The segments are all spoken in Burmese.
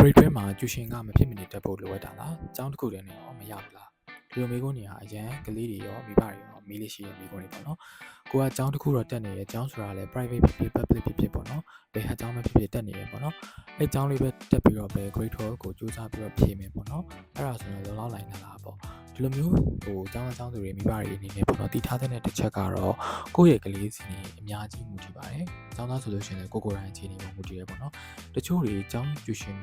grade တွဲမှာကျူရှင်ကမဖြစ်မနေတက်ဖို့လိုအပ်တာလားအကြောင်းတစ်ခုတည်းနဲ့ရောမရဘူးလားဒီလိုမေးခွန်းတွေဟာအရန်ကလေးတွေရောမိဘတွေရောမေးလို့ရှိတဲ့မေးခွန်းတွေပေါ့နော်ကိုကအကြောင်းတစ်ခုတော့တက်နေတယ်အကြောင်းဆိုတာလည်း private ဖြစ်ဖြစ် public ဖြစ်ဖြစ်ပေါ့နော်ဘယ်ဟာအကြောင်းပဲဖြစ်ဖြစ်တက်နေတယ်ပေါ့နော်အဲ့အကြောင်းလေးပဲတက်ပြီးတော့ပဲ grade 12ကိုစူးစမ်းပြီးတော့ဖြေမယ်ပေါ့နော်အဲ့ဒါဆိုရင်လုံလောက်နိုင်တာလားပေါ့ဒီလိုမျိုးအကြောင်းအကြောင်းသူတွေမိဘတွေအနေနဲ့ပေါ့နော်တည်ထားတဲ့တစ်ချက်ကတော့ကိုယ့်ရဲ့ကလေးစီနေအများကြီးမူတည်ပါတယ်အကြောင်းသားဆိုလို့ရှိရင်ကိုယ်တိုင်အခြေအနေမှာမူတည်ရပေါ့နော်တချို့တွေအကြောင်းကျူရှင်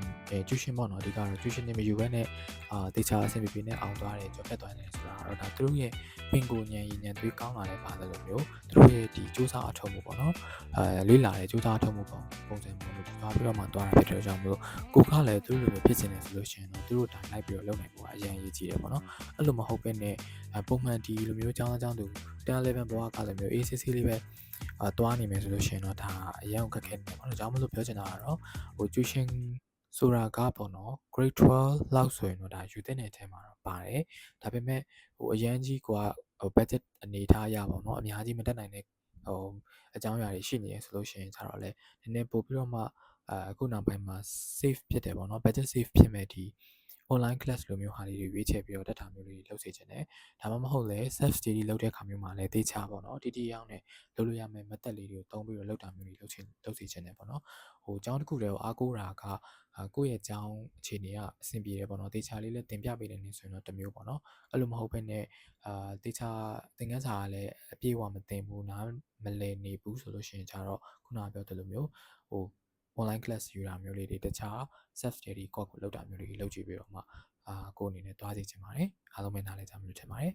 ပေါ့နော်ဒီကတော့ကျူရှင်နေမယူဘဲနဲ့တေချာအဆင်ပြေနဲ့အောင်သွားတယ်ကြော်ဖြတ်သွားတယ်ဆိုတာတော့ဒါသူတို့ရဲ့ပင်ကိုဉာဏ်ရည်ဉာဏ်သွေးကောင်းလာတဲ့ပါတယ်လို့မျိုးသူတို့ရဲ့ဒီစူးစမ်းအထောက်မှုပေါ့နော်လေးလာတဲ့စူးစမ်းအထောက်မှုပုံစံမျိုးလို့သွားပြီးတော့မှသွားတာဖြစ်တဲ့ကြောင့်မလို့ကိုကလည်းသူတို့လိုပဲဖြစ်နေတယ်ဆိုလို့ရှိရင်တော့သူတို့တိုင်းလိုက်ပြီးတော့လုပ်နိုင်ဖို့အရင်အရေးကြီးတယ်ပေါ့နော်အဲ့လိုမဟုတ်ဘဲနဲ့ပုံမှန်ဒီလိုမျိုးအကြောင်းသူ10-11ဘဝကလည်းမျိုး ACC လေးပဲသွားနေမယ်ဆိုလို့ရှိရင်တော့ဒါအရင်ခက်ခဲနေတယ်ပေါ့နော်ဒါကြောင့်မလို့ပြောချင်တာကတော့ကျူရှင်ဆိုတာကပေါ့နော် grade 12လောက်ဆိုရင်တော့ဒါယူသင့်တဲ့အထဲမှာတော့ပါတယ်ဒါပေမဲ့အရန်ကြီးကbudget အနေထားရပါတော့အများကြီးမတက်နိုင်တဲ့အကြောင်းအရာတွေရှိနေရဆိုလို့ရှိရင်ကျတော့လေနည်းနည်းပို့ပြီးတော့မှအခုနောက်ပိုင်းမှာ safe ဖြစ်တယ်ပေါ့နော် budget safe ဖြစ်မဲ့ဒီ online class လိုမျိုးဟာလေးတွေရွေးချယ်ပြီးတော့တက်တာမျိုးတွေလုပ်စေချင်တယ်ဒါမှမဟုတ်လဲ self study လုပ်တဲ့အခါမျိုးမှာလည်းတေချာပေါ့နော်တီတီရောက်နဲ့လုပ်လို့ရမယ့် method လေးတွေကိုသုံးပြီးတော့လုပ်တာမျိုးတွေလုပ်စေချင်တယ်ပေါ့နော်အကြောင်းတစ်ခုတည်းကိုအားကိုးတာကကိုယ့်ရဲ့အကြောင်းအခြေအနေကအဆင်ပြေတယ်ပေါ့နော်တေချာလေးလည်းတင်ပြပေးတယ်နေဆိုရင်တော့တစ်မျိုးပေါ့နော်အဲ့လိုမဟုတ်ဘဲနဲ့တေချာသင်ခန်းစာကလည်းအပြည့်အဝမသင်ဘူးနားမလည်နေဘူးဆိုလို့ရှိရင်ကျတော့ခုနကပြောသလိုမျိုးonline class ယူတာမျိုးလေးတွေတခြား self study course ကိုလုပ်တာမျိုးတွေလုပ်ကြည့်ပြီးတော့မှကိုအနေနဲ့တွားစီချင်ပါတယ်အားလုံးပဲနားလည်ကြမယ်လို့ထင်ပါတယ်